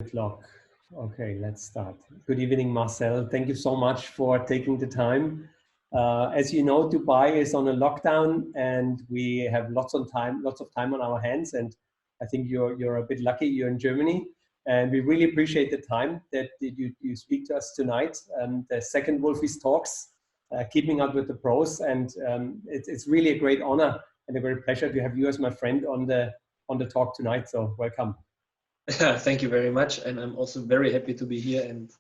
Clock. Okay, let's start. Good evening, Marcel. Thank you so much for taking the time. As you know, Dubai is on a lockdown, and we have lots of time on our hands. And I think you're a bit lucky. You're in Germany, and we really appreciate the time that you speak to us tonight. The second Wolfi's talks, keeping up with the pros, and it's really a great honor and a great pleasure to have you as my friend on the talk tonight. So welcome. Thank you very much, and I'm also very happy to be here and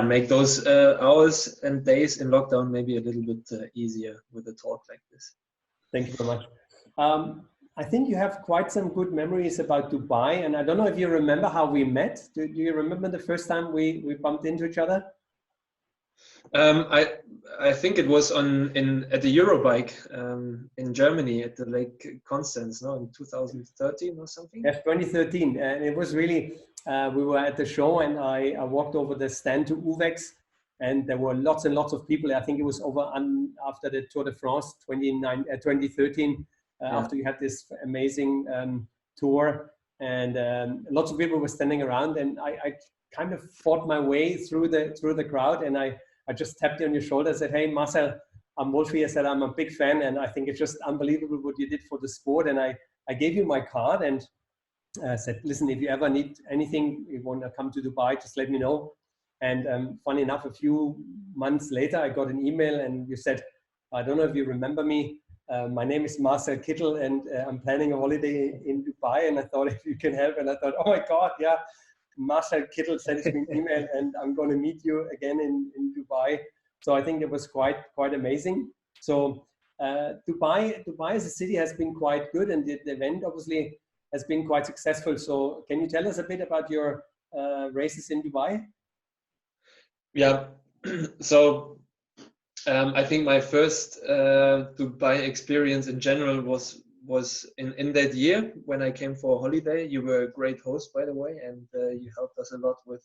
make those hours and days in lockdown maybe a little bit easier with a talk like this. Thank you very much. I think you have quite some good memories about Dubai, and I don't know if you remember how we met. Do you remember the first time we bumped into each other? I think it was at the Eurobike in Germany at the Lake Constance, no, in 2013 or something. Yes, 2013, and it was really we were at the show, and I walked over the stand to Uvex, and there were lots and lots of people. I think it was over after the Tour de France 2013, after you had this amazing tour, and lots of people were standing around, and I kind of fought my way through the crowd, and I just tapped you on your shoulder and said, "Hey, Marcel, I'm Wolfi." I said, "I'm a big fan, and I think it's just unbelievable what you did for the sport." And I gave you my card and said, "Listen, if you ever need anything, you want to come to Dubai, just let me know." And funny enough, a few months later, I got an email, and you said, "I don't know if you remember me. My name is Marcel Kittel, and I'm planning a holiday in Dubai, and I thought if you can help." And I thought, "Oh my God, yeah. Marcel Kittel sent me an email, and I'm going to meet you again in Dubai." So I think it was quite amazing. So Dubai as a city has been quite good, and the event obviously has been quite successful. So can you tell us a bit about your races in Dubai? Yeah, so I think my first Dubai experience in general was in that year when I came for a holiday. You were a great host, by the way, and you helped us a lot with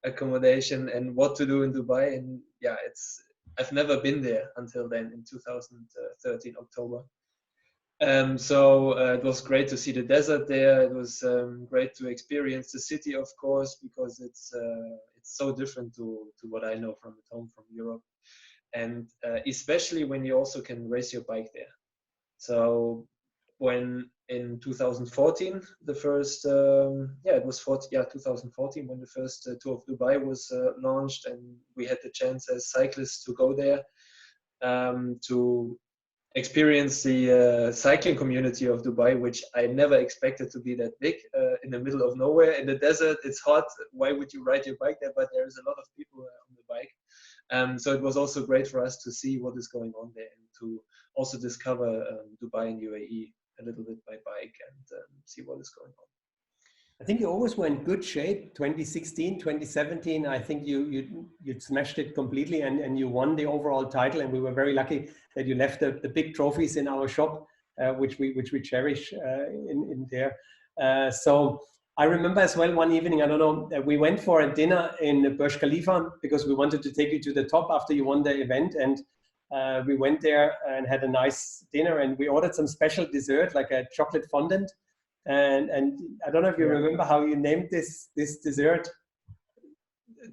accommodation and what to do in Dubai. And yeah, I've never been there until then in 2013 October. So it was great to see the desert there. It was great to experience the city, of course, because it's so different to what I know from at home, from Europe, and especially when you also can race your bike there. So when in 2014 the first it was 2014 when the first Tour of Dubai was launched, and we had the chance as cyclists to go there to experience the cycling community of Dubai, which I never expected to be that big, in the middle of nowhere in the desert. It's hot. Why would you ride your bike there? But there is a lot of people on the bike. So it was also great for us to see what is going on there, and to also discover Dubai and UAE a little bit by bike, and see what is going on. I think you always were in good shape. 2016, 2017, I think you smashed it completely, and you won the overall title. And we were very lucky that you left the big trophies in our shop, which we cherish in there. So I remember as well one evening, I don't know, we went for a dinner in Burj Khalifa because we wanted to take you to the top after you won the event. And we went there and had a nice dinner, and we ordered some special dessert, like a chocolate fondant. And I don't know if you remember how you named this dessert.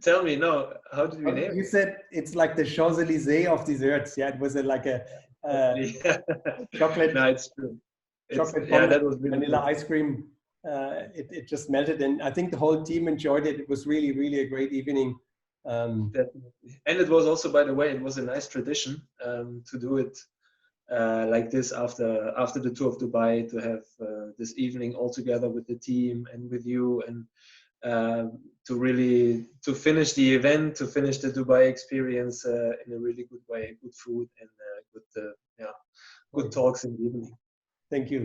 Tell me, no, how did we name it? You said it's like the Champs-Élysées of desserts. Yeah, it was like a chocolate. No, it's true. Chocolate that was really vanilla cool. ice cream. It just melted, and I think the whole team enjoyed it. It was really, really a great evening. Definitely. And it was also, by the way, it was a nice tradition to do it like this after the Tour of Dubai, to have this evening all together with the team and with you, and to finish the event, to finish the Dubai experience in a really good way, good food and good talks in the evening. Thank you.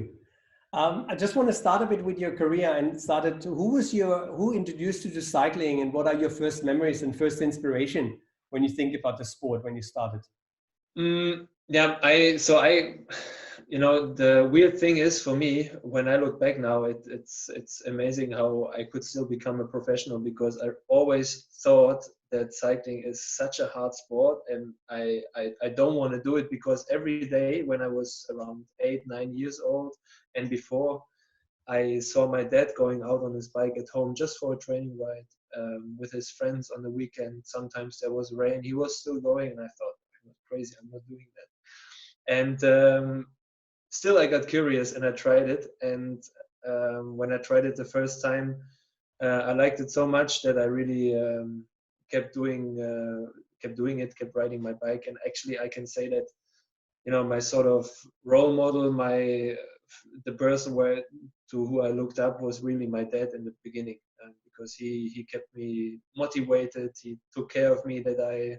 I just want to start a bit with your career, and who introduced you to cycling, and what are your first memories and first inspiration when you think about the sport when you started? The weird thing is for me, when I look back now, it's amazing how I could still become a professional, because I always thought that cycling is such a hard sport, and I don't want to do it, because every day when I was around 8-9 years old and before, I saw my dad going out on his bike at home just for a training ride with his friends on the weekend. Sometimes there was rain. He was still going, and I thought, I'm crazy. I'm not doing that. And still, I got curious and I tried it. And when I tried it the first time, I liked it so much that I really kept doing it, kept riding my bike. And actually, I can say that, you know, my sort of role model, the person to who I looked up was really my dad in the beginning, because he kept me motivated. He took care of me, that I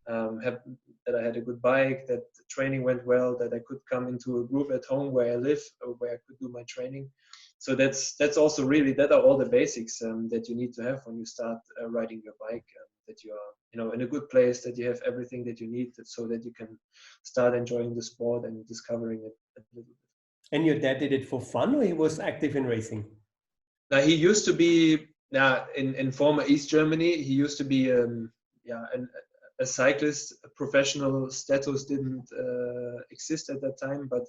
had a good bike, that the training went well, that I could come into a group at home where I live, or where I could do my training. So that's also really, that are all the basics that you need to have when you start riding your bike. That you are, you know, in a good place, that you have everything that you need, so that you can start enjoying the sport and discovering it a little bit. And your dad did it for fun, or he was active in racing? Now, he used to be, in former East Germany, he used to be a cyclist. A professional status didn't exist at that time, but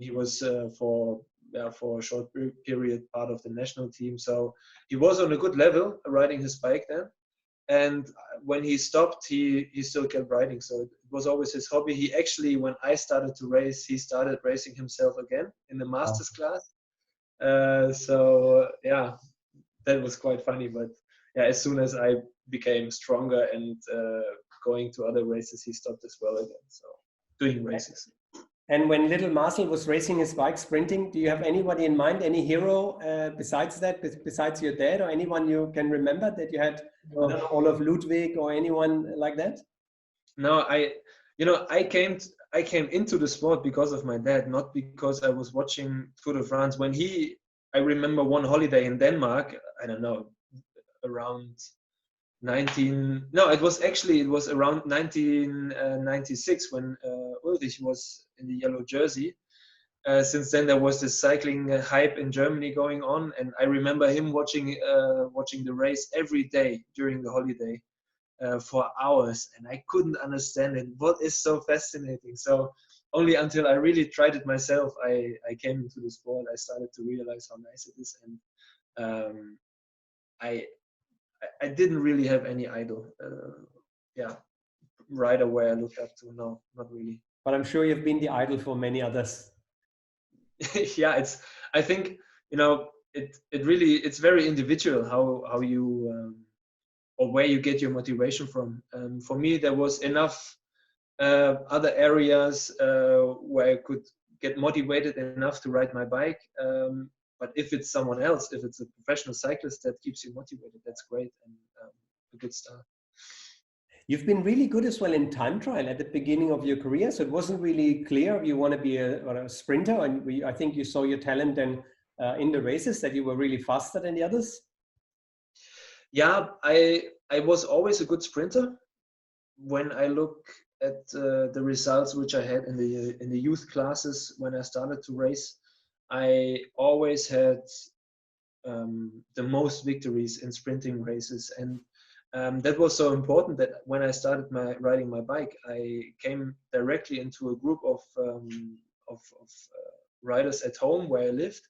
he was for a short period part of the national team. So he was on a good level riding his bike then. And when he stopped, he still kept riding. So it was always his hobby. He actually, when I started to race, he started racing himself again in the masters class. So yeah, that was quite funny. But yeah, as soon as I became stronger and going to other races, he stopped as well again. So doing races. And when little Marcel was racing his bike, sprinting, do you have anybody in mind, any hero besides that, besides your dad, or anyone you can remember that you had, I don't know, Olaf Ludwig or anyone like that? No, I came into the sport because of my dad, not because I was watching Tour de France. I remember one holiday in Denmark, I don't know, around it was around 1996 when Ulrich was in the yellow jersey. Since then, there was this cycling hype in Germany going on, and I remember him watching the race every day during the holiday for hours, and I couldn't understand it. What is so fascinating? So only until I really tried it myself, I came into the sport. I started to realize how nice it is, and I didn't really have any idol, rider where I looked up to. No, not really. But I'm sure you've been the idol for many others. Yeah, I think, you know, it's very individual how you or where you get your motivation from. For me, there was enough other areas where I could get motivated enough to ride my bike. But if it's someone else, if it's a professional cyclist that keeps you motivated, that's great and a good start. You've been really good as well in time trial at the beginning of your career. So it wasn't really clear if you want to be a sprinter. And I think you saw your talent then in the races, that you were really faster than the others. Yeah, I was always a good sprinter. When I look at the results which I had in the youth classes when I started to race, I always had the most victories in sprinting races, and that was so important that when I started riding my bike, I came directly into a group of riders at home where I lived,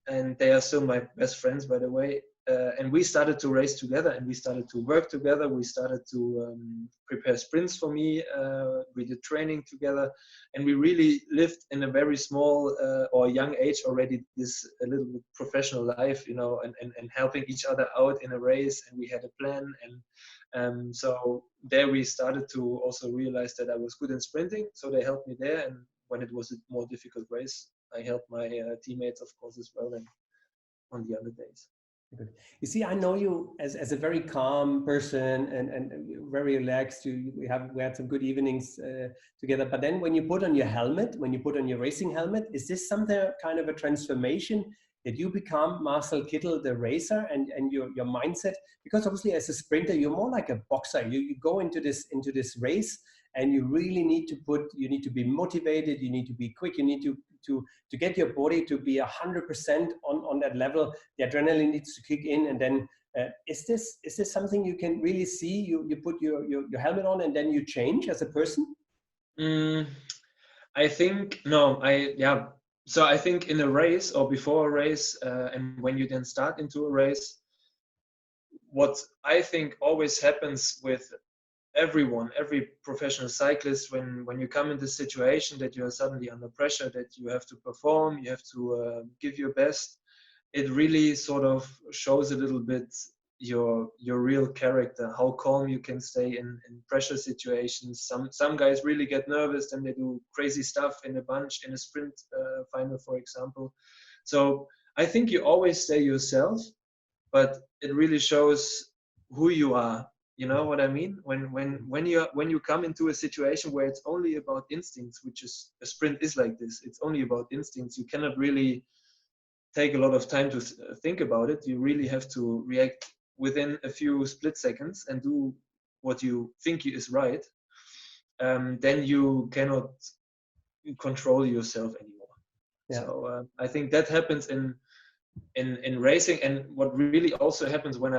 and they are still my best friends, by the way. And we started to race together, and we started to work together. We started to prepare sprints for me. We did training together, and we really lived in a very small or young age already this a little bit professional life, you know, and helping each other out in a race. And we had a plan, and so there we started to also realize that I was good in sprinting. So they helped me there, and when it was a more difficult race, I helped my teammates, of course, as well, and on the other days. Good. You see, I know you as a very calm person and very relaxed. We had some good evenings together. But then when you put on your helmet, when you put on your racing helmet, is this something kind of a transformation that you become Marcel Kittel, the racer, and your mindset? Because obviously as a sprinter, you're more like a boxer. You go into this race, and you really need to be motivated. You need to be quick. You need to get your body to be 100% on that level. The adrenaline needs to kick in, and then is this something you can really see? You put your helmet on, and then you change as a person. I think no. So I think in a race or before a race, and when you then start into a race, what I think always happens with everyone, every professional cyclist, when you come in this situation that you are suddenly under pressure, that you have to perform, you have to give your best, it really sort of shows a little bit your real character, how calm you can stay in pressure situations. Some guys really get nervous and they do crazy stuff in a bunch, in a sprint final, for example. So I think you always stay yourself, but it really shows who you are. You know what I mean? When you come into a situation where it's only about instincts, which is a sprint is like this. It's only about instincts. You cannot really take a lot of time to think about it. You really have to react within a few split seconds and do what you think is right. Then you cannot control yourself anymore. Yeah. So I think that happens in racing, and what really also happens when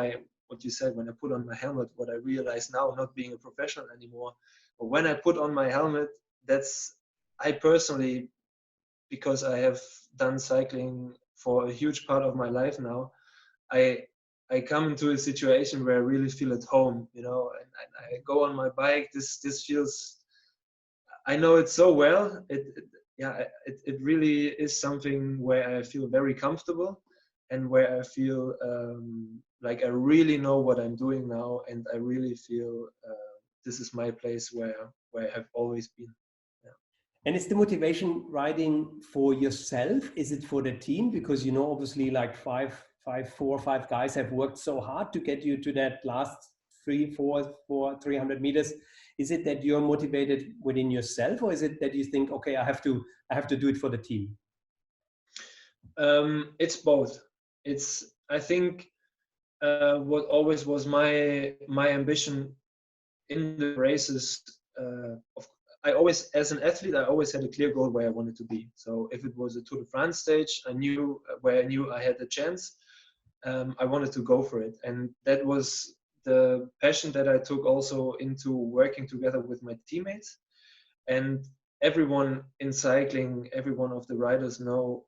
what you said, when I put on my helmet, what I realize now, not being a professional anymore, but when I put on my helmet, I personally, because I have done cycling for a huge part of my life now, I come into a situation where I really feel at home, you know, and I go on my bike. This feels, I know it so well. It really is something where I feel very comfortable, and where I feel like I really know what I'm doing now, and I really feel this is my place where I have always been. Yeah. And is the motivation riding for yourself? Is it for the team? Because, you know, obviously like four or five guys have worked so hard to get you to that last 300 meters. Is it that you're motivated within yourself, or is it that you think, okay, I have to do it for the team? It's both. I think what always was my ambition in the races. I always, as an athlete, I always had a clear goal where I wanted to be. So if it was a Tour de France stage, I knew where I knew I had a chance. I wanted to go for it, and that was the passion that I took also into working together with my teammates. And everyone in cycling, every one of the riders know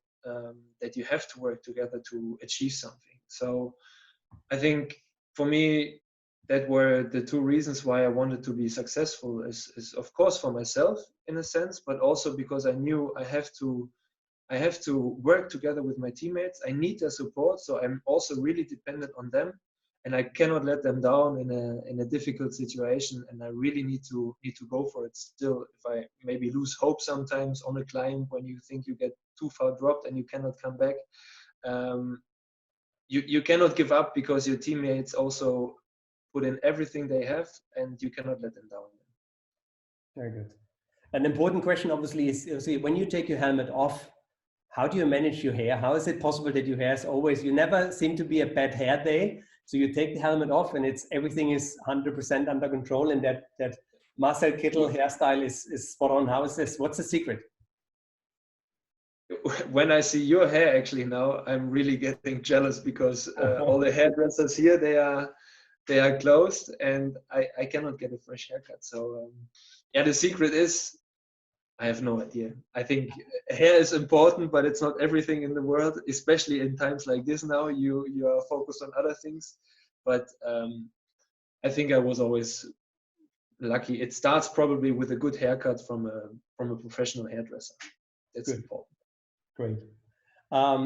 that you have to work together to achieve something. So I think for me, that were the two reasons why I wanted to be successful, is of course for myself in a sense, but also because I knew I have to work together with my teammates. I need their support, so I'm also really dependent on them, and I cannot let them down in a difficult situation. And I really need to go for it still. If I maybe lose hope sometimes on a climb, when you think you get too far dropped and you cannot come back, you cannot give up, because your teammates also put in everything they have, and you cannot let them down. Very good. An important question, obviously, is when you take your helmet off, how do you manage your hair? How is it possible that your hair is always, you never seem to be a bad hair day? So you take the helmet off and everything is 100% under control, and that Marcel Kittel hairstyle is spot on. How is this? What's the secret? When I see your hair actually now, I'm really getting jealous, because all the hairdressers here, they are closed, and I cannot get a fresh haircut. So yeah, the secret is, I have no idea. I think hair is important, but it's not everything in the world, especially in times like this now. You are focused on other things. But I think I was always lucky. It starts probably with a good haircut from a professional hairdresser. That's important. Great. I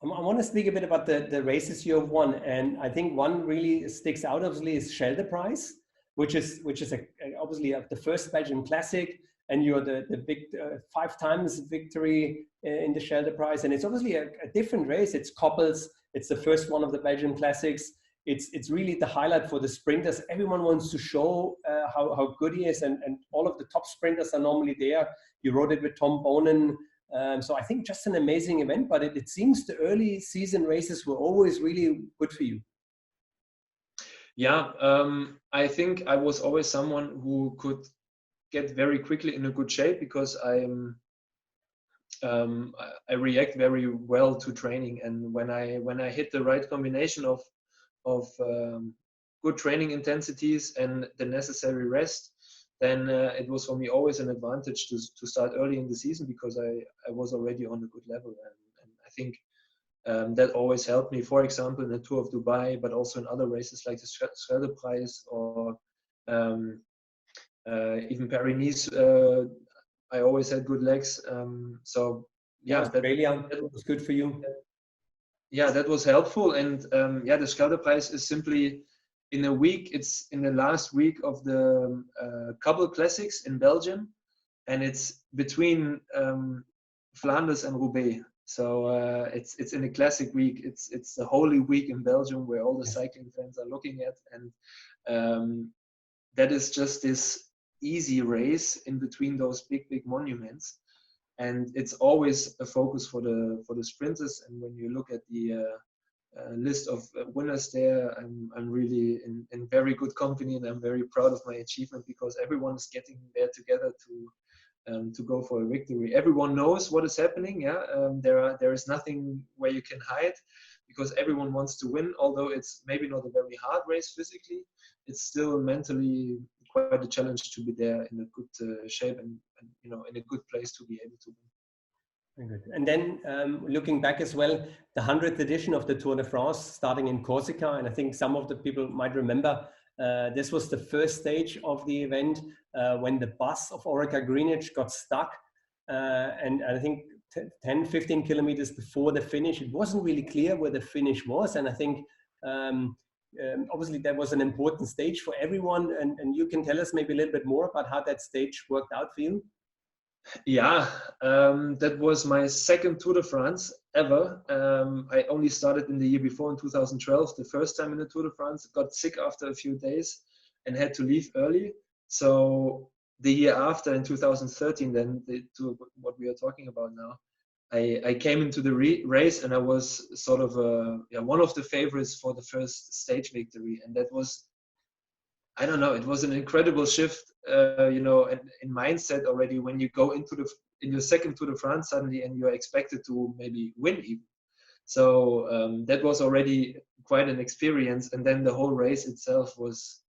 want to speak a bit about the races you have won, and I think one really sticks out. Obviously, is Schelde Prize, which is obviously the first Belgian Classic, and you're the big 5 times victory in the Schelde Prize, and it's obviously a different race. It's couples. It's the first one of the Belgian Classics. It's really the highlight for the sprinters. Everyone wants to show how good he is, and all of the top sprinters are normally there. You rode it with Tom Bonen. So I think just an amazing event, but it seems the early season races were always really good for you. Yeah, I think I was always someone who could get very quickly in a good shape, because I react very well to training, and when I hit the right combination of good training intensities and the necessary rest, then it was for me always an advantage to start early in the season, because I was already on a good level, and I think that always helped me, for example, in the Tour of Dubai, but also in other races like the Scheldeprijs or even Paris-Nice. I always had good legs. So yeah, Australia was good for you. Yeah, that was helpful. And yeah, the Scheldeprijs is simply in a week. It's in the last week of the couple classics in Belgium, and it's between Flanders and Roubaix. So it's in a classic week. It's the holy week in Belgium where all the cycling fans are looking at, and that is just this easy race in between those big monuments, and it's always a focus for the sprinters. And when you look at the list of winners there, I'm really in very good company, and I'm very proud of my achievement, because everyone is getting there together to go for a victory. Everyone knows what is happening. Yeah, there is nothing where you can hide, because everyone wants to win. Although it's maybe not a very hard race physically, it's still mentally quite a challenge to be there in a good shape and in a good place to be able to win. Very good. And then looking back as well, the 100th edition of the Tour de France starting in Corsica, and I think some of the people might remember this was the first stage of the event when the bus of Orica Greenwich got stuck, and I think 10-15 kilometers before the finish, it wasn't really clear where the finish was, and I think obviously that was an important stage for everyone, and you can tell us maybe a little bit more about how that stage worked out for you. Yeah, that was my second Tour de France ever. I only started in the year before, in 2012, the first time in the Tour de France. Got sick after a few days and had to leave early. So the year after, in 2013, then the Tour, what we are talking about now, I came into the race, and I was sort of one of the favorites for the first stage victory. And that was, I don't know, it was an incredible shift, in mindset already, when you go in your second Tour de France suddenly, and you're expected to maybe win even. So that was already quite an experience. And then the whole race itself was,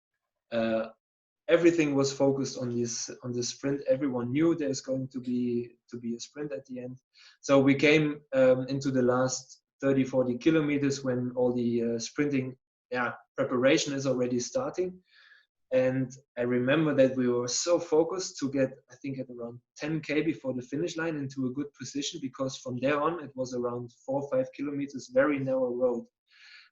everything was focused on the sprint. Everyone knew there's going to be a sprint at the end. So we came into the last 30-40 kilometers when all the sprinting preparation is already starting. And I remember that we were so focused to get, I think, at around 10K before the finish line into a good position, because from there on it was around 4 or 5 kilometers, very narrow road.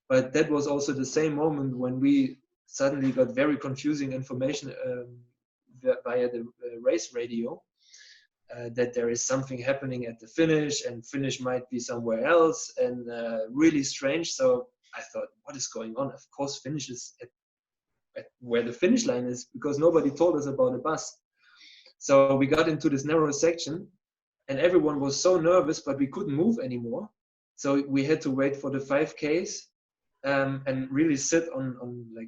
But that was also the same moment when we suddenly got very confusing information via the race radio, that there is something happening at the finish, and finish might be somewhere else, and really strange. So I thought, what is going on? Of course, finish is at where the finish line is, because nobody told us about a bus. So we got into this narrow section, and everyone was so nervous, but we couldn't move anymore. So we had to wait for the 5Ks, and really sit on like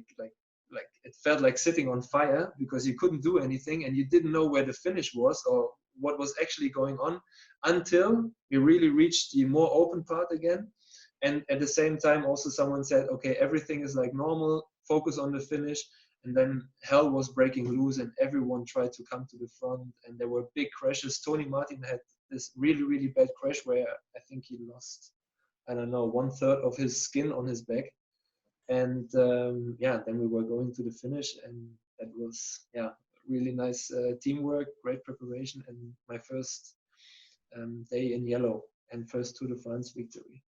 it felt like sitting on fire, because you couldn't do anything, and you didn't know where the finish was or what was actually going on, until we really reached the more open part again. And at the same time, also someone said, okay, everything is like normal, focus on the finish. And then hell was breaking loose, and everyone tried to come to the front, and there were big crashes. Tony Martin had this really bad crash where I think he lost, I don't know, 1/3 of his skin on his back. And then we were going to the finish, and that was really nice teamwork, great preparation, and my first day in yellow and first Tour de France victory.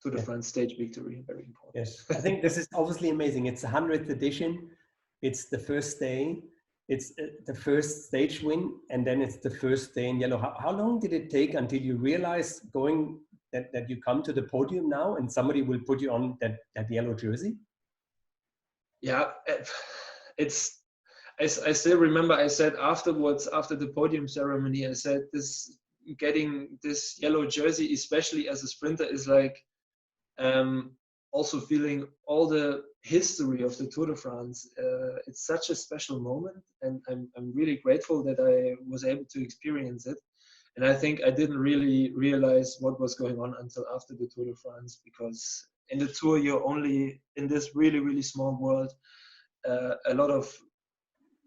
Tour de France stage victory, very important. Yes, I think this is obviously amazing. It's the 100th edition. It's the first day. It's the first stage win, and then it's the first day in yellow. How long did it take until you realized that you come to the podium now, and somebody will put you on that yellow jersey? Yeah, I still remember, I said afterwards, after the podium ceremony, I said, getting this yellow jersey, especially as a sprinter, is like also feeling all the history of the Tour de France. It's such a special moment, and I'm really grateful that I was able to experience it. And I think I didn't really realize what was going on until after the Tour de France, because in the Tour, you're only in this really small world. A lot of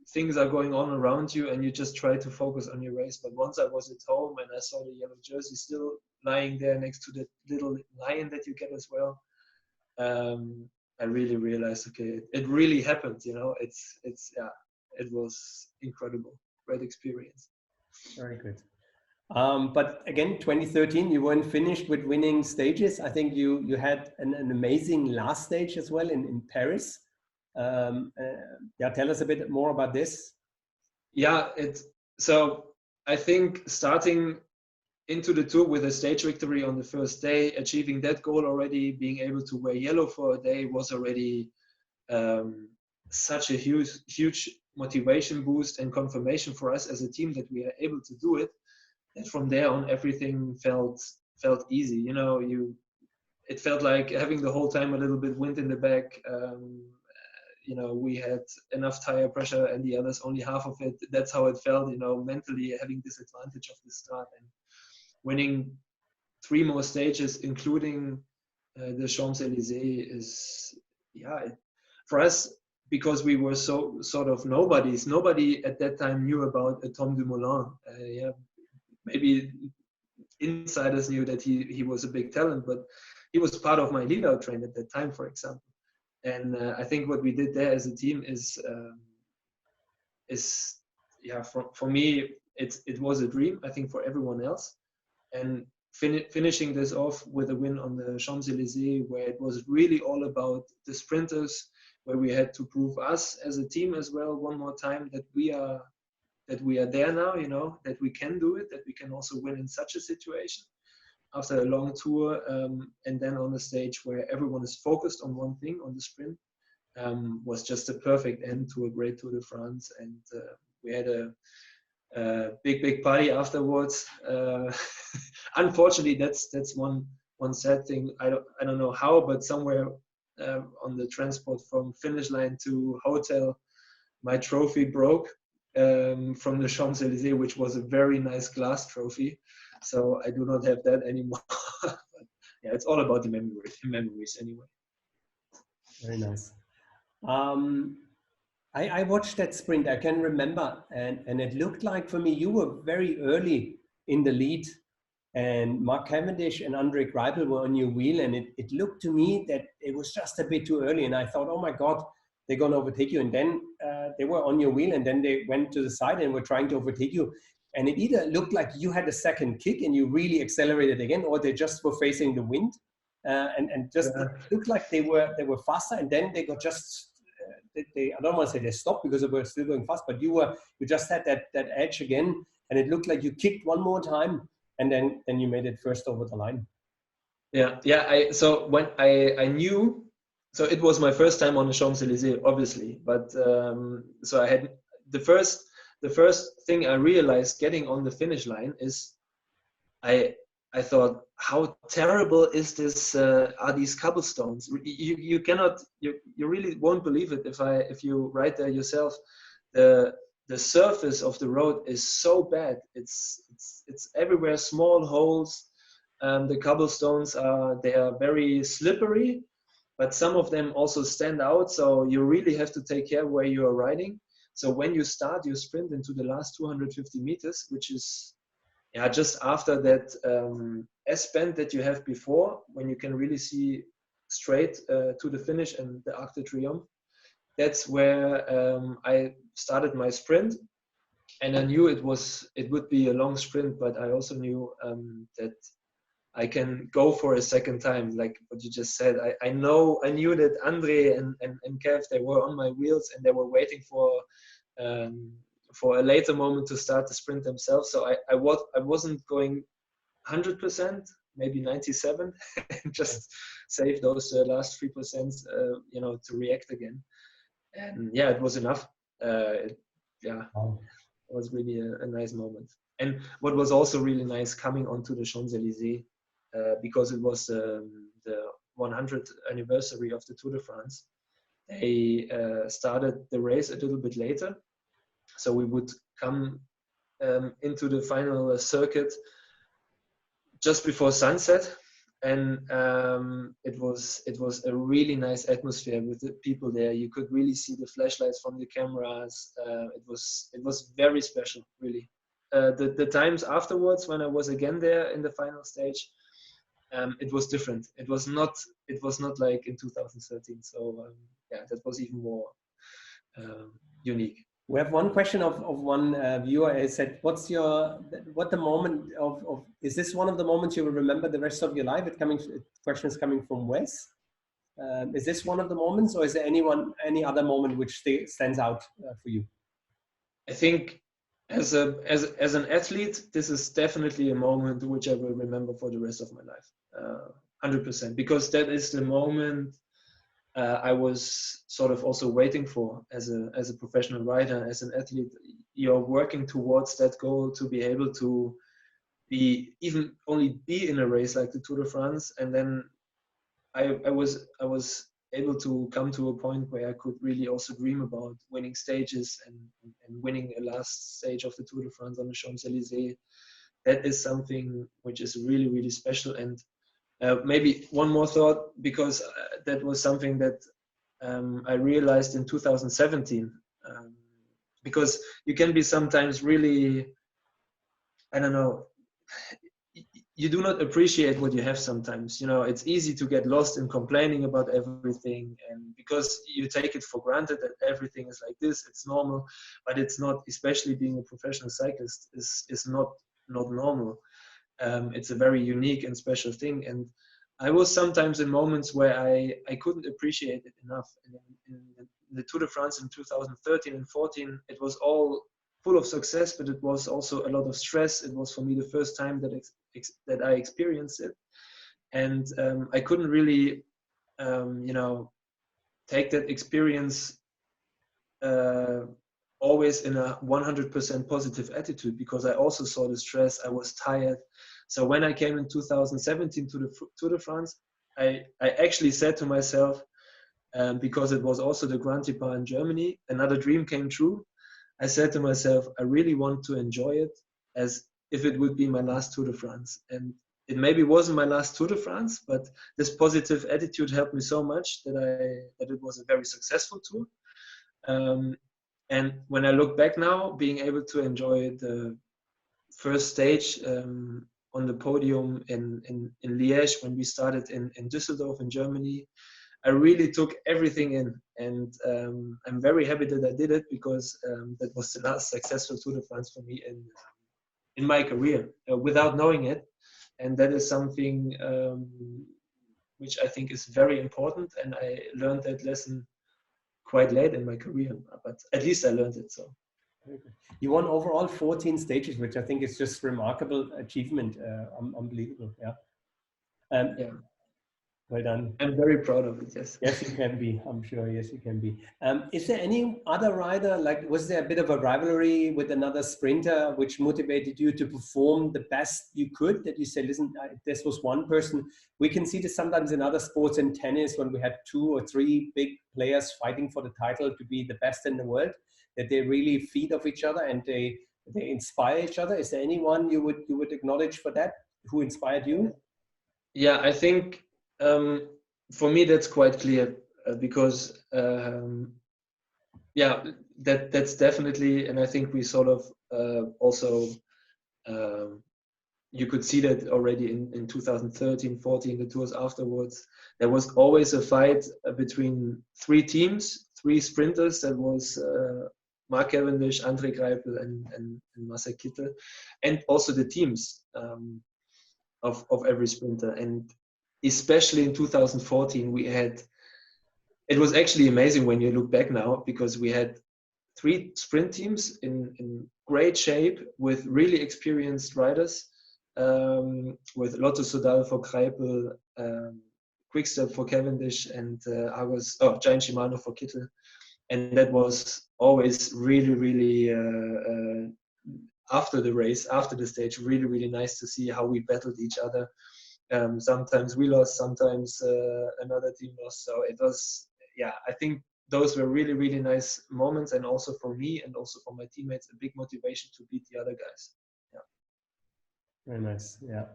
things are going on around you and you just try to focus on your race. But once I was at home and I saw the yellow jersey still lying there next to the little lion that you get as well, I really realized, okay, it really happened, you know. It was incredible, great experience. Very good. But again, 2013, you weren't finished with winning stages. I think you had an amazing last stage as well in Paris. Yeah, tell us a bit more about this. Yeah, so I think starting into the tour with a stage victory on the first day, achieving that goal already, being able to wear yellow for a day was already such a huge motivation boost and confirmation for us as a team that we are able to do it. And from there on, everything felt easy. You know, it felt like having the whole time a little bit wind in the back. You know, we had enough tire pressure and the others only half of it. That's how it felt, you know, mentally having this advantage of the start and winning 3 more stages, including the Champs-Élysées, is, yeah, for us, because we were so sort of nobodies. Nobody at that time knew about Tom Dumoulin. Yeah, maybe insiders knew that he was a big talent, but he was part of my lead-out train at that time, for example. And I think what we did there as a team is yeah, for me, it was a dream. I think for everyone else. And finishing this off with a win on the Champs-Élysées, where it was really all about the sprinters, where we had to prove us as a team as well one more time that we are there now, you know, that we can do it, that we can also win in such a situation after a long tour, and then on a stage where everyone is focused on one thing, on the sprint, was just a perfect end to a great Tour de France. And we had a big party afterwards. Unfortunately, that's one sad thing. I don't know how, but somewhere on the transport from finish line to hotel, my trophy broke from the Champs-Élysées, which was a very nice glass trophy. So I do not have that anymore. But yeah, it's all about the memories anyway. Very nice. I watched that sprint. I can remember, and it looked like for me you were very early in the lead, and Mark Cavendish and Andre Greipel were on your wheel, and it looked to me that it was just a bit too early, and I thought, oh my God, they're going to overtake you. And then they were on your wheel, and then they went to the side and were trying to overtake you. And it either looked like you had a second kick and you really accelerated again, or they just were facing the wind, and just Yeah. it looked like they were faster. And then they got just I don't want to say they stopped because they were still going fast, but you just had that edge again, and it looked like you kicked one more time, and then you made it first over the line. Yeah. So when I knew, so it was my first time on the Champs-Élysées, obviously, but so I had the first thing I realized getting on the finish line is I thought, how terrible is this? Are these cobblestones? You cannot, you really won't believe it if you ride there yourself. The surface of the road is so bad. It's everywhere small holes. The cobblestones they are very slippery, but some of them also stand out. So you really have to take care where you are riding. So when you start your sprint into the last 250 meters, which is just after that S-bend that you have before, when you can really see straight to the finish and the Arc de Triomphe, that's where I started my sprint. And I knew it would be a long sprint, but I also knew that I can go for a second time, like what you just said. I knew that Andre and Kev, they were on my wheels and they were waiting for a later moment to start the sprint themselves. So I wasn't going 100%, maybe 97, and just save those last 3%, to react again. And yeah, it was enough. It was really a nice moment. And what was also really nice coming onto the Champs-Élysées, because it was the 100th anniversary of the Tour de France. They started the race a little bit later. So we would come into the final circuit just before sunset. and it was a really nice atmosphere with the people there. You could really see the flashlights from the cameras. It was very special, really. The times afterwards, when I was again there in the final stage, it was different. It was not like in 2013. So yeah, that was even more unique. We have one question of one viewer. It said, what the moment of, is this one of the moments you will remember the rest of your life? Question is coming from Wes. Is this one of the moments, or is there any other moment which stands out for you? I think as an athlete, this is definitely a moment which I will remember for the rest of my life, 100%, because that is the moment I was sort of also waiting for as a professional rider, as an athlete. You're working towards that goal to be able to even only be in a race like the Tour de France, and then I was able to come to a point where I could really also dream about winning stages and winning a last stage of the Tour de France on the Champs-Élysées. That is something which is really, really special. And maybe one more thought, because that was something that I realized in 2017. Because you can be sometimes really, I don't know, you do not appreciate what you have sometimes. You know, it's easy to get lost in complaining about everything, and because you take it for granted that everything is like this, it's normal, but it's not. Especially being a professional cyclist is not normal. It's a very unique and special thing, and I was sometimes in moments where I couldn't appreciate it enough. And in the Tour de France in 2013 and 14, it was all full of success, but it was also a lot of stress. It was for me the first time that I experienced it, and I couldn't really, take that experience always in a 100% positive attitude, because I also saw the stress. I was tired. So when I came in 2017 to the Tour de France, I actually said to myself, because it was also the Grand Depart in Germany, another dream came true. I said to myself, I really want to enjoy it as if it would be my last Tour de France. And it maybe wasn't my last Tour de France, but this positive attitude helped me so much that it was a very successful tour. And when I look back now, being able to enjoy the first stage on the podium in Liège, when we started in Düsseldorf in Germany, I really took everything in, and I'm very happy that I did it, because that was the last successful Tour de France for me in my career, without knowing it. And that is something which I think is very important, and I learned that lesson quite late in my career, but at least I learned it. So you won overall 14 stages, which I think is just remarkable achievement, unbelievable. Yeah. Yeah. Well done. I'm very proud of it, yes. Yes, you can be, I'm sure. Yes, you can be. Is there any other rider, like, was there a bit of a rivalry with another sprinter which motivated you to perform the best you could, that you say, listen, this was one person? We can see this sometimes in other sports, in tennis, when we had 2 or 3 big players fighting for the title to be the best in the world, that they really feed off each other and they inspire each other. Is there anyone you would acknowledge for that, who inspired you? Yeah, I think for me that's quite clear, because yeah, that's definitely, and I think we sort of also you could see that already in 2013, 14, the tours afterwards. There was always a fight between 3 teams, 3 sprinters. That was Mark Cavendish, André Greipel, and Marcel Kittel, and also the teams of every sprinter. And especially in 2014, it was actually amazing when you look back now, because we had 3 sprint teams in great shape with really experienced riders, with Lotto Soudal for Greipel, Quickstep for Cavendish, and Giant Shimano for Kittel. And that was always really, really, after the race, after the stage, really, really nice to see how we battled each other. Sometimes we lost, sometimes another team lost. So it was, yeah, I think those were really, really nice moments, and also for me and also for my teammates, a big motivation to beat the other guys. Yeah. Very nice. Yeah.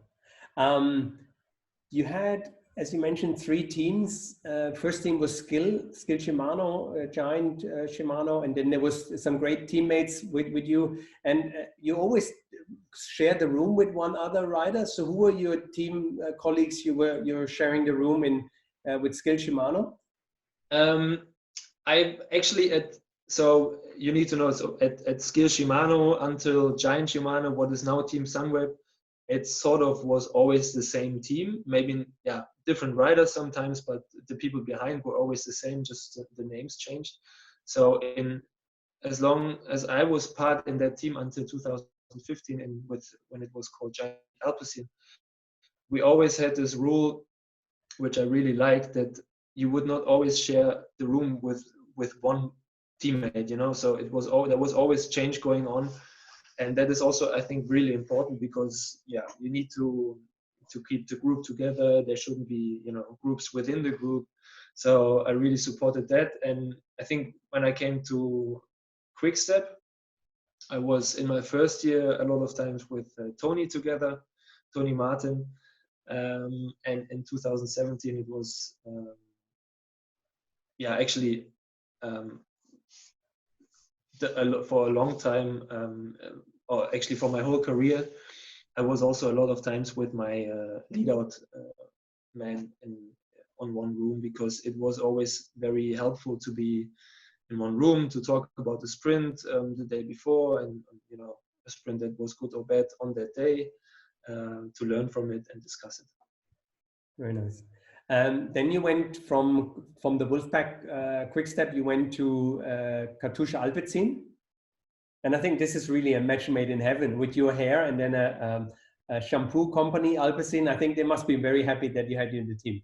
You had, as you mentioned, 3 teams. First team was Skill Shimano, Giant Shimano, and then there was some great teammates with you. And you always shared the room with one other rider. So who were your team colleagues you were sharing the room in with Skill Shimano? I actually so you need to know, so at Skill Shimano until Giant Shimano, what is now Team Sunweb, it sort of was always the same team, maybe different riders sometimes, but the people behind were always the same, just the names changed. So as long as I was part in that team until 2015, and when it was called Giant Alpecin, we always had this rule, which I really liked, that you would not always share the room with one teammate, you know. So there was always change going on, and that is also, I think, really important, because you need to keep the group together. There shouldn't be, you know, groups within the group. So I really supported that, and I think when I came to Quickstep, I was in my first year a lot of times with Tony together, Tony Martin, and in 2017 it was actually for a long time, or actually for my whole career, I was also a lot of times with my lead out man on one room, because it was always very helpful to be in one room to talk about the sprint the day before, and you know, a sprint that was good or bad on that day, to learn from it and discuss it. Very nice. Then you went from the Wolfpack Quickstep, you went to Katusha Alpecin. And I think this is really a match made in heaven with your hair, and then a shampoo company, Alpecin. I think they must be very happy that you had you in the team.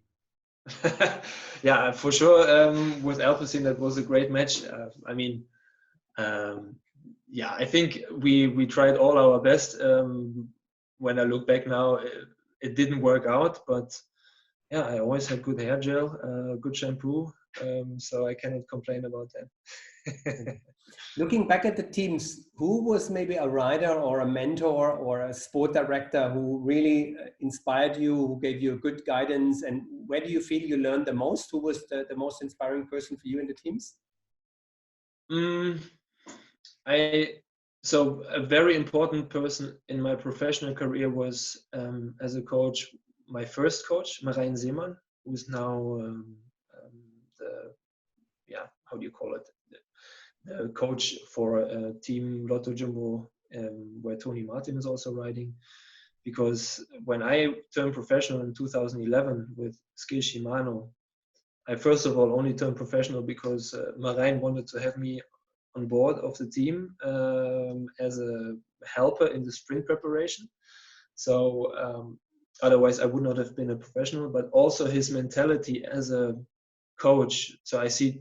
Yeah, for sure. With Alpecin, that was a great match. I mean, I think we tried all our best. When I look back now, it didn't work out, but yeah, I always had good hair gel, good shampoo, so I cannot complain about that. Looking back at the teams, who was maybe a rider or a mentor or a sport director who really inspired you, who gave you good guidance, and where do you feel you learned the most? Who was the most inspiring person for you in the teams? So a very important person in my professional career was, as a coach, my first coach, Marijn Zeeman, who is now how do you call it? The coach for Team Lotto Jumbo, where Tony Martin is also riding. Because when I turned professional in 2011 with Skill Shimano, I first of all only turned professional because Marijn wanted to have me on board of the team as a helper in the sprint preparation. So otherwise I would not have been a professional, but also his mentality as a coach. So I see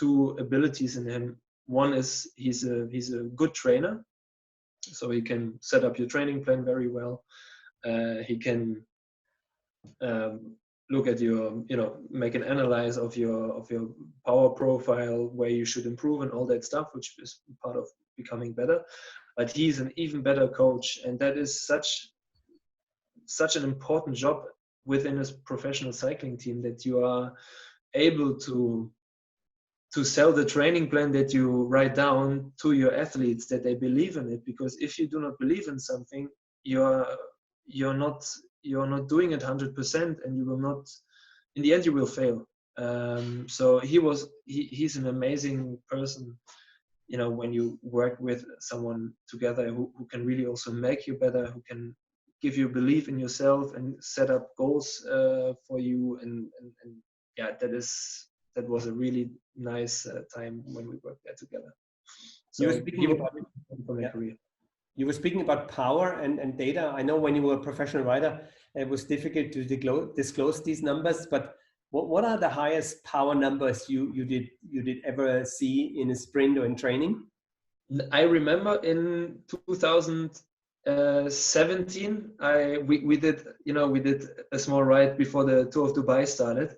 two abilities in him. One is he's a good trainer, so he can set up your training plan very well. He can look at your, make an analysis of your power profile, where you should improve and all that stuff, which is part of becoming better. But he's an even better coach, and that is such an important job within a professional cycling team, that you are able to sell the training plan that you write down to your athletes, that they believe in it. Because if you do not believe in something, you're not doing it 100%, and you will not, in the end you will fail. So he's an amazing person, when you work with someone together who can really also make you better, who can give you belief in yourself and set up goals for you, and that was a really nice time when we worked there together. So you were speaking about power and data. I know when you were a professional rider, it was difficult to disclose these numbers, but what are the highest power numbers you did ever see in a sprint or in training? I remember in 2017, we did a small ride before the Tour of Dubai started.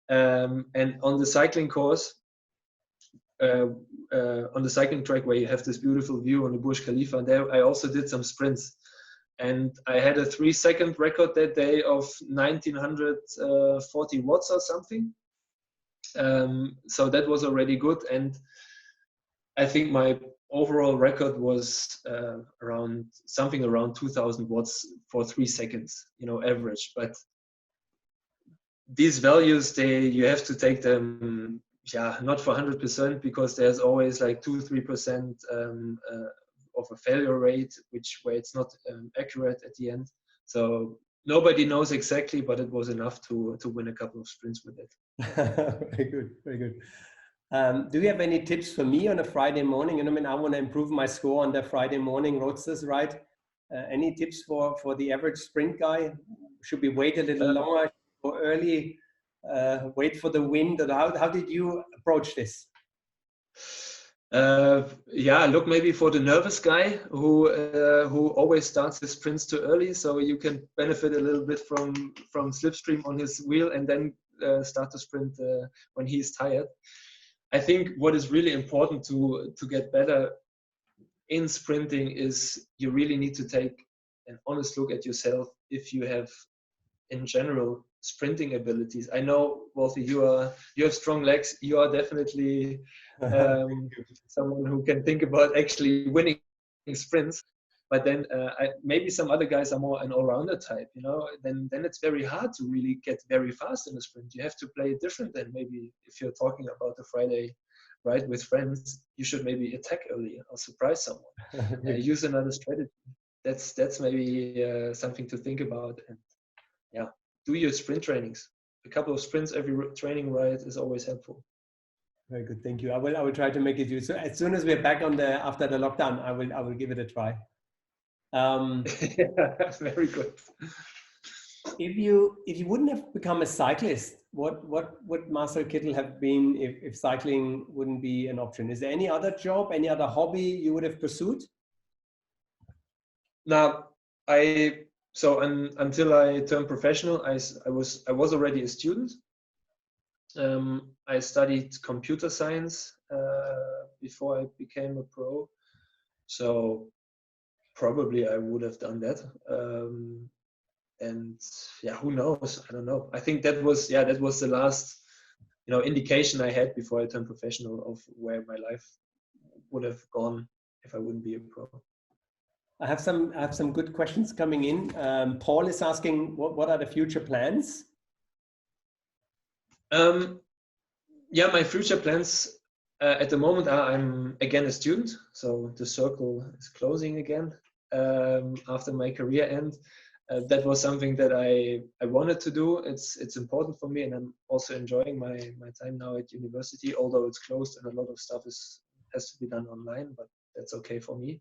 And on the cycling course, on the cycling track where you have this beautiful view on the Burj Khalifa, there I also did some sprints. And I had a 3-second record that day of 1940 watts or something. So that was already good. And I think my overall record was around 2000 watts for 3 seconds, average. But these values, you have to take them, not for 100%, because there's always like 2-3% of a failure rate, where it's not accurate at the end. So nobody knows exactly, but it was enough to win a couple of sprints with it. Very good, very good. Do you have any tips for me on a Friday morning? I want to improve my score on the Friday morning roadsters, right? Any tips for the average sprint guy? Should we wait a little longer or early? Wait for the wind? Or how did you approach this? Look maybe for the nervous guy who always starts his sprints too early, so you can benefit a little bit from slipstream on his wheel, and then start to sprint when he's tired. I think what is really important to get better in sprinting is you really need to take an honest look at yourself if you have in general sprinting abilities. I know, Wolfi, you have strong legs. You are definitely someone who can think about actually winning sprints. But then maybe some other guys are more an all-rounder type, then it's very hard to really get very fast in a sprint. You have to play it different than maybe if you're talking about the Friday ride with friends, you should maybe attack early or surprise someone. Use another strategy. That's maybe something to think about. And do your sprint trainings. A couple of sprints every training ride is always helpful. Very good, thank you. I will try to make it use. So as soon as we're back after the lockdown, I will give it a try. Very good. If you wouldn't have become a cyclist, what would Marcel Kittel have been if cycling wouldn't be an option? Is there any other job, any other hobby you would have pursued? Now, until I turned professional, I was already a student. I studied computer science before I became a pro. So probably I would have done that. And who knows? I don't know. I think that was the last indication I had before I turned professional of where my life would have gone if I wouldn't be a pro. I have some good questions coming in. Paul is asking, what are the future plans? My future plans at the moment are I'm again a student, so the circle is closing again after my career end. That was something that I wanted to do. It's important for me, and I'm also enjoying my time now at university, although it's closed and a lot of stuff has to be done online, but that's okay for me.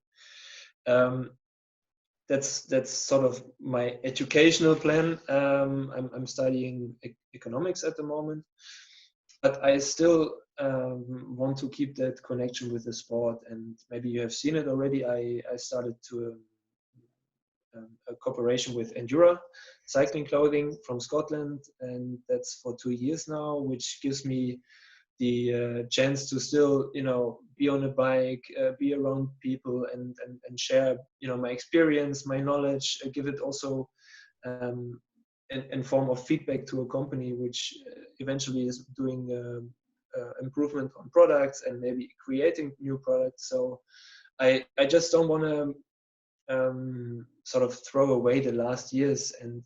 That's sort of my educational plan. I'm studying economics at the moment, but I still want to keep that connection with the sport. And maybe you have seen it already. I started to a cooperation with Endura cycling clothing from Scotland, and that's for 2 years now, which gives me the chance to still be on a bike, be around people, and share my experience, my knowledge, give it also in form of feedback to a company which eventually is doing improvement on products and maybe creating new products. So I just don't want to sort of throw away the last years, and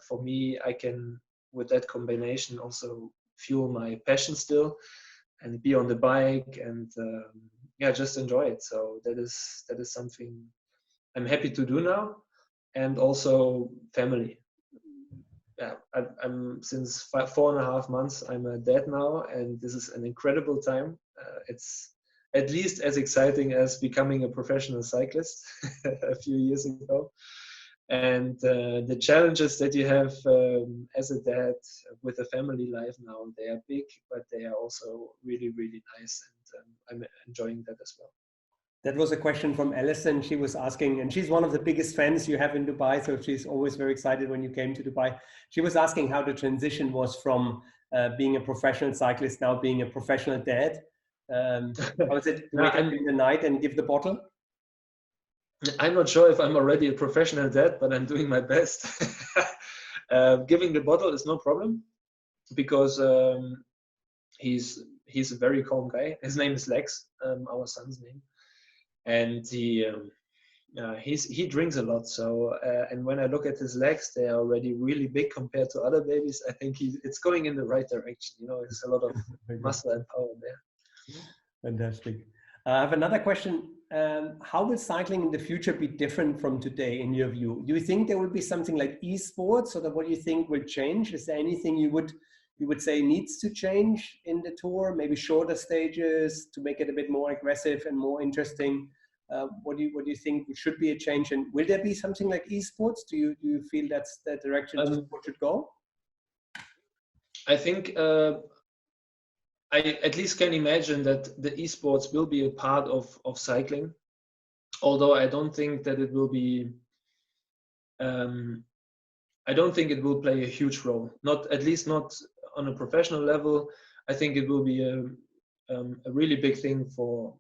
for me, I can with that combination also fuel my passion still and be on the bike and just enjoy it. So that is something I'm happy to do now. And also family. I'm since 4.5 months I'm a dad now, and this is an incredible time. It's at least as exciting as becoming a professional cyclist a few years ago. And the challenges that you have as a dad with a family life now, they are big, but they are also really, really nice. And I'm enjoying that as well. That was a question from Alison. She was asking, and she's one of the biggest fans you have in Dubai, so she's always very excited when you came to Dubai. She was asking how the transition was from being a professional cyclist now being a professional dad. How is it to wake up in the night and give the bottle? I'm not sure if I'm already a professional dad, but I'm doing my best. Giving the bottle is no problem because he's a very calm guy. His name is Lex, our son's name, and he drinks a lot. So and when I look at his legs, they are already really big compared to other babies. I think it's going in the right direction. You know, there's a lot of muscle and power there. Fantastic. I have another question. How will cycling in the future be different from today in your view? Do you think there will be something like eSports, or what do you think will change? Is there anything you would say needs to change in the tour? Maybe shorter stages to make it a bit more aggressive and more interesting. What do you think should be a change? And will there be something like eSports? Do you feel that's the direction sport should go? I think I at least can imagine that the eSports will be a part of cycling, although I don't think that it will be. I don't think it will play a huge role. Not at least not on a professional level. I think it will be a really big thing for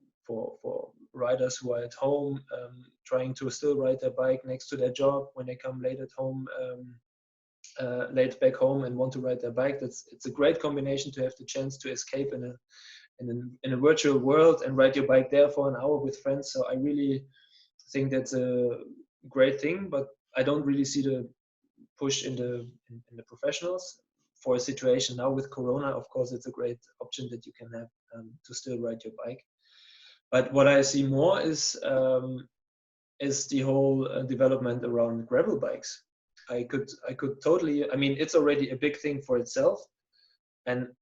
riders who are at home, trying to still ride their bike next to their job when they come late at home. Late back home and want to ride their bike. It's a great combination to have the chance to escape in a virtual world and ride your bike there for an hour with friends. So I really think that's a great thing, but I don't really see the push in the professionals. For a situation now with Corona, of course, it's a great option that you can have to still ride your bike. But what I see more is the whole development around gravel bikes. I could totally. I mean, it's already a big thing for itself, and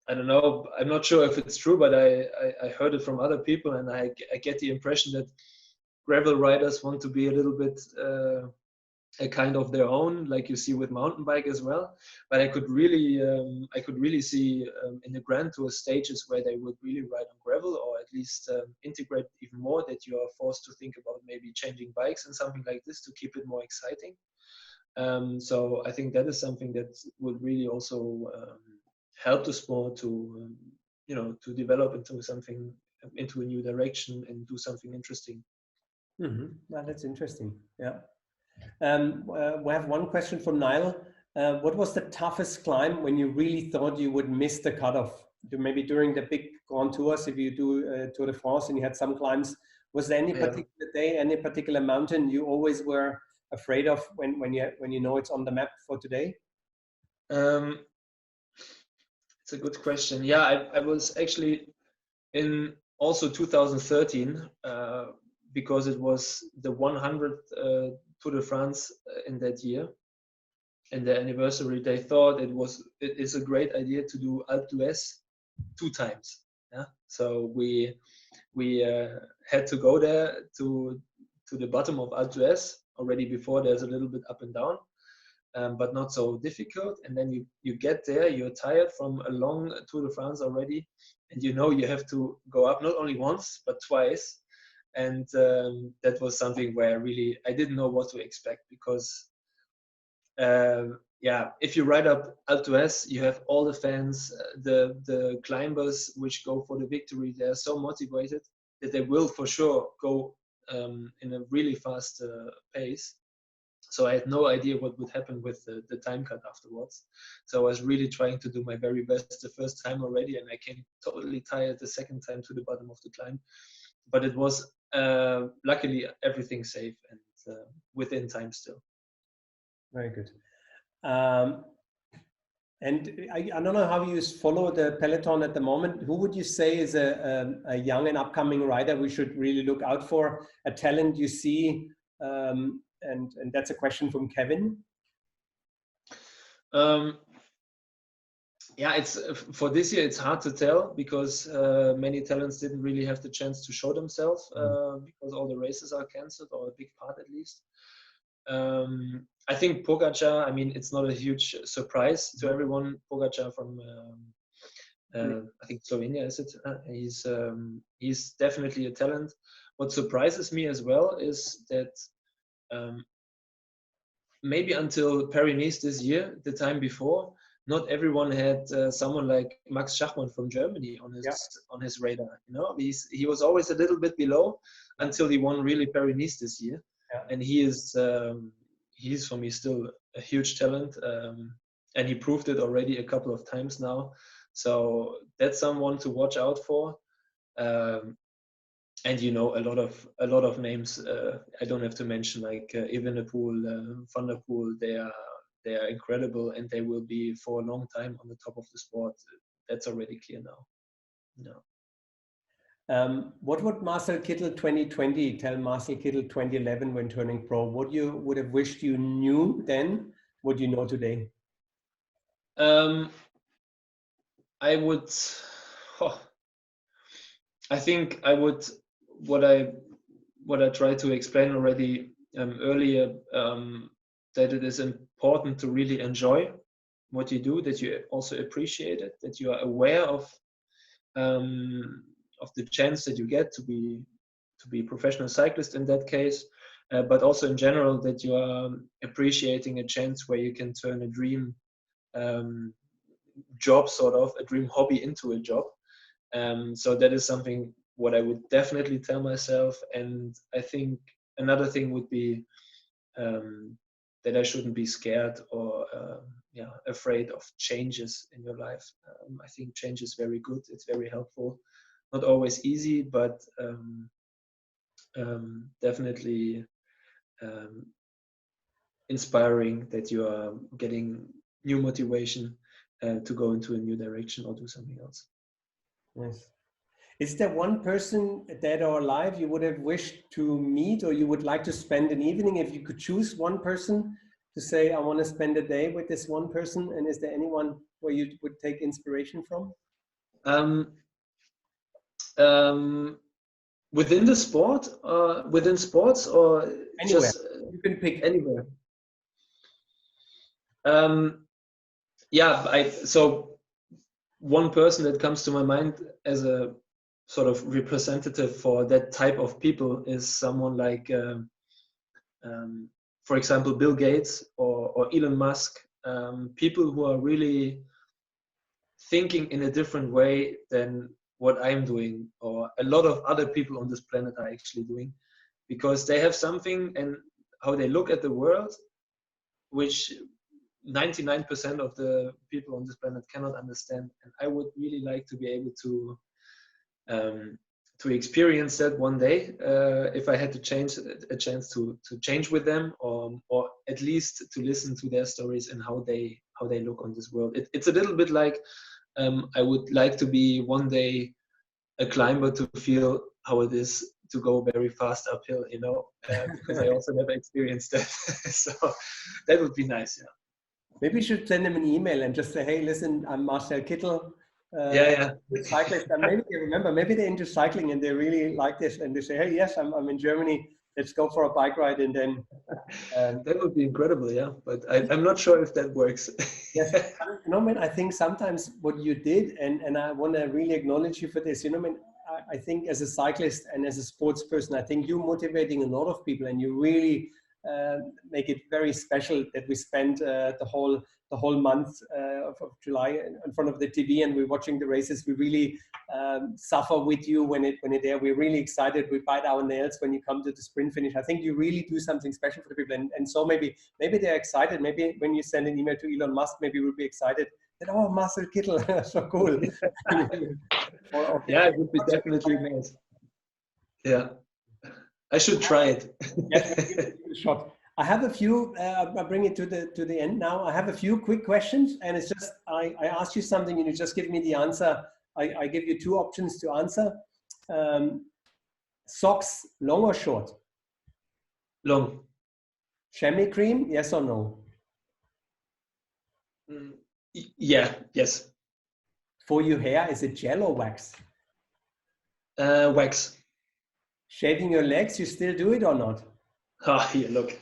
I don't know. I'm not sure if it's true, but I heard it from other people, and I get the impression that gravel riders want to be a little bit a kind of their own, like you see with mountain bike as well. But I could really see in the Grand Tour stages where they would really ride on gravel, or at least integrate even more, that you are forced to think about maybe changing bikes and something like this to keep it more exciting. So I think that is something that would really also help the sport to to develop into a new direction and do something interesting. Well, that's interesting. Yeah. We have one question from Niall. What was the toughest climb when you really thought you would miss the cutoff? Maybe during the big Grand Tours, if you do Tour de France and you had some climbs, was there any particular day, any particular mountain you always were afraid of when you know it's on the map for today? It's a good question. Yeah, I was actually in also 2013 because it was the 100th Tour de France in that year, and the anniversary. They thought it is a great idea to do Alpe d'Huez 2 times. Yeah, so we had to go there to the bottom of Alpe d'Huez already before. There's a little bit up and down, but not so difficult. And then you get there, you're tired from a long Tour de France already, and you know you have to go up not only once but twice. And that was something where I didn't know what to expect, because if you ride up Alpe d'Huez, you have all the fans, the climbers which go for the victory. They're so motivated that they will for sure go in a really fast pace. So I had no idea what would happen with the time cut afterwards. So I was really trying to do my very best the first time already, and I came totally tired the second time to the bottom of the climb. But it was luckily everything safe and within time still. Very good. And I don't know how you follow the peloton at the moment. Who would you say is a young and upcoming rider we should really look out for? A talent you see? And that's a question from Kevin. Yeah, it's for this year. It's hard to tell because many talents didn't really have the chance to show themselves because all the races are cancelled, or a big part at least. I think Pogačar. I mean, it's not a huge surprise to everyone. Pogačar from I think Slovenia, is it? He's definitely a talent. What surprises me as well is that maybe until Paris-Nice this year, the time before, not everyone had someone like Max Schachmann from Germany on his radar. You know, he was always a little bit below until he won really Paris-Nice this year, and he is for me still a huge talent, and he proved it already a couple of times now. So that's someone to watch out for. And you know, a lot of names. I don't have to mention, like Evenepoel, Van der Poel. They are incredible, and they will be for a long time on the top of the sport. That's already clear now. No. What would Marcel Kittel 2020 tell Marcel Kittel 2011 when turning pro? What you would have wished you knew then, what you know today? I would. I think I would. What I tried to explain already earlier, that it is important to really enjoy what you do, that you also appreciate it, that you are aware of the chance that you get to be a professional cyclist in that case, but also in general that you are appreciating a chance where you can turn a dream job, sort of a dream hobby, into a job. So that is something what I would definitely tell myself. And I think another thing would be that I shouldn't be scared or afraid of changes in your life. I think change is very good. It's very helpful. Not always easy, but definitely inspiring, that you are getting new motivation to go into a new direction or do something else. Yes. Is there one person, dead or alive, you would have wished to meet, or you would like to spend an evening if you could choose one person to say, I want to spend a day with this one person? And is there anyone where you would take inspiration from? Within the sport, within sports, or anywhere. Just you can pick anywhere. So one person that comes to my mind as a sort of representative for that type of people is someone like, for example, Bill Gates or Elon Musk, people who are really thinking in a different way than what I'm doing, or a lot of other people on this planet are actually doing, because they have something and how they look at the world, which 99% of the people on this planet cannot understand. And I would really like to be able to experience that one day, if I had a chance to change with them, or at least to listen to their stories and how they look on this world. It's a little bit like, I would like to be one day a climber to feel how it is to go very fast uphill, you know, because I also never experienced that. So that would be nice. Yeah. Maybe you should send them an email and just say, hey, listen, I'm Marcel Kittel. Cyclist. And maybe they remember, maybe they're into cycling and they really like this, and they say, hey, yes, I'm in Germany. Let's go for a bike ride. And then that would be incredible. Yeah, but I'm not sure if that works. Yes, you know, man, I think sometimes what you did, and I want to really acknowledge you for this, you know, man, I think as a cyclist and as a sports person, I think you're motivating a lot of people, and you really make it very special that we spend the whole month of July in front of the TV, and we're watching the races. We really suffer with you when it's there. We're really excited. We bite our nails when you come to the sprint finish. I think you really do something special for the people, and so maybe they're excited. Maybe when you send an email to Elon Musk, maybe we'll be excited that, oh, Marcel Kittel, so cool. Yeah, it would be definitely nice. Yeah. I should try it. Yes, give it a shot. I have a few. I'll bring it to the end now. I have a few quick questions, and it's just I ask you something, and you just give me the answer. I give you two options to answer. Socks, long or short? Long. Chamois cream, yes or no? Yes. For your hair, is it gel or wax? Wax. Shaving your legs, you still do it or not? Ah, here, look.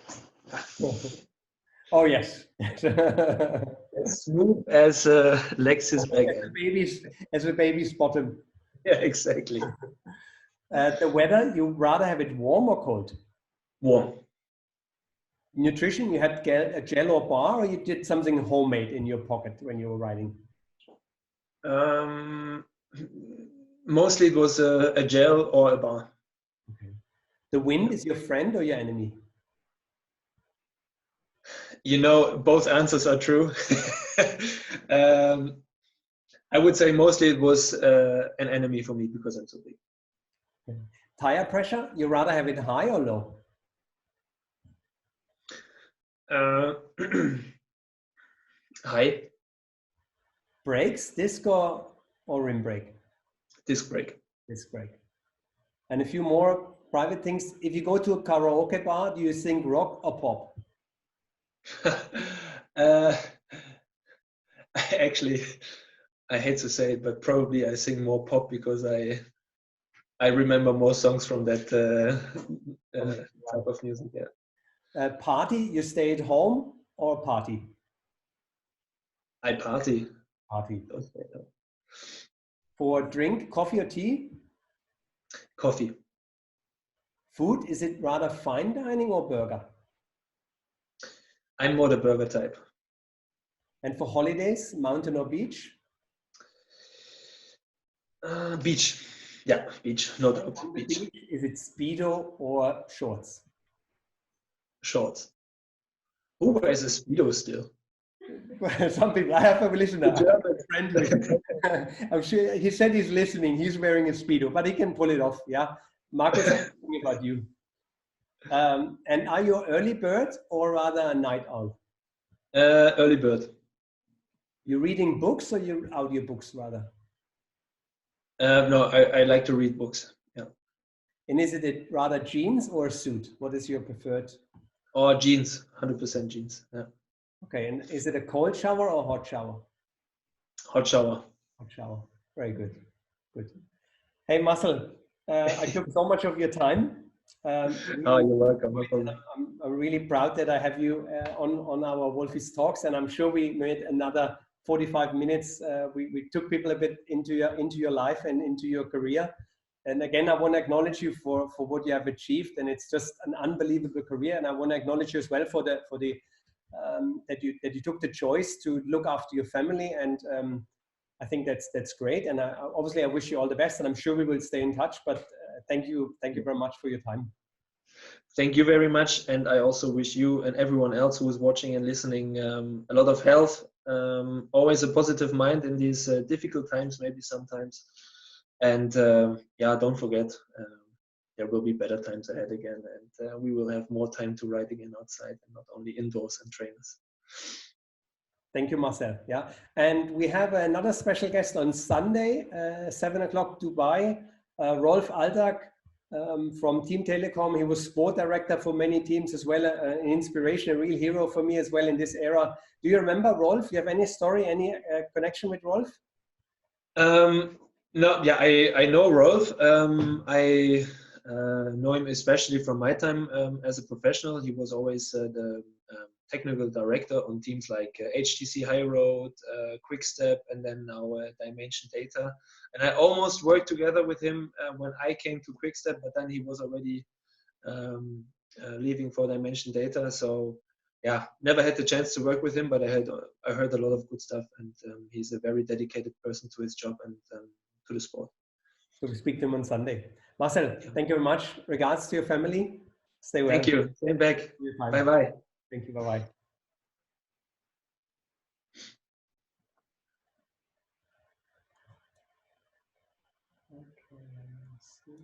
Oh, yes. As smooth as Lex's back end. As a baby's bottom. Yeah, exactly. The weather, you rather have it warm or cold? Warm. Nutrition, you had a gel or bar, or you did something homemade in your pocket when you were riding? Mostly it was a gel or a bar. Okay. The wind is your friend or your enemy? You know, both answers are true. I would say mostly it was an enemy for me because I'm so big. Okay. Tire pressure, you rather have it high or low? High. Brakes, disc or rim brake? Disc brake. Disc brake. And a few more private things. If you go to a karaoke bar, do you sing rock or pop? Actually, I hate to say it, but probably I sing more pop because I remember more songs from that type of music. Yeah. Party, you stay at home or party? I party. Party. For drink, coffee or tea? Coffee. Food, is it rather fine dining or burger? I'm more the burger type. And for holidays, mountain or beach? Beach. Yeah, beach, no doubt. Beach. Is it Speedo or shorts? Shorts. Who wears a Speedo still? Some people, I have a listener, a friend listening. I'm sure he said he's listening. He's wearing a Speedo, but he can pull it off. Yeah. Marcus, I'm talking about you. And are you an early bird or rather a night owl? Early bird. You reading books or you audiobooks rather? No, I like to read books. Yeah. And is it rather jeans or a suit? What is your preferred? Or jeans, 100% jeans. Yeah. Okay, and is it a cold shower or hot shower? Hot shower. Hot shower. Very good. Good. Hey, Marcel, I took so much of your time. Oh, you're welcome. No problem. I'm really proud that I have you on our Wolfi's Talks, and I'm sure we made another 45 minutes. We took people a bit into your life and into your career. And again, I want to acknowledge you for what you have achieved, and it's just an unbelievable career. And I want to acknowledge you as well for the that you took the choice to look after your family, and I think that's great. And obviously, I wish you all the best, and I'm sure we will stay in touch. But thank you very much for your time. Thank you very much, and I also wish you and everyone else who is watching and listening a lot of health. Always a positive mind in these difficult times, maybe sometimes. And yeah, don't forget, there will be better times ahead again, and we will have more time to ride again outside and not only indoors and trainers. Thank you, Marcel. Yeah, and we have another special guest on Sunday, 7 o'clock Dubai, Rolf Aldag from Team Telecom. He was sport director for many teams as well, an inspiration, a real hero for me as well in this era. Do you remember Rolf? Do you have any story, any connection with Rolf? No, yeah, I know Rolf. I know him especially from my time as a professional. He was always the technical director on teams like HTC High Road, Quickstep, and then now Dimension Data. And I almost worked together with him when I came to Quickstep, but then he was already leaving for Dimension Data. So yeah, never had the chance to work with him, but I heard a lot of good stuff, and he's a very dedicated person to his job and to the sport. So we speak to him on Sunday. Marcel, thank you very much. Regards to your family. Stay well. Thank you. Same back. Bye-bye. Thank you. Bye-bye. Okay, let's see.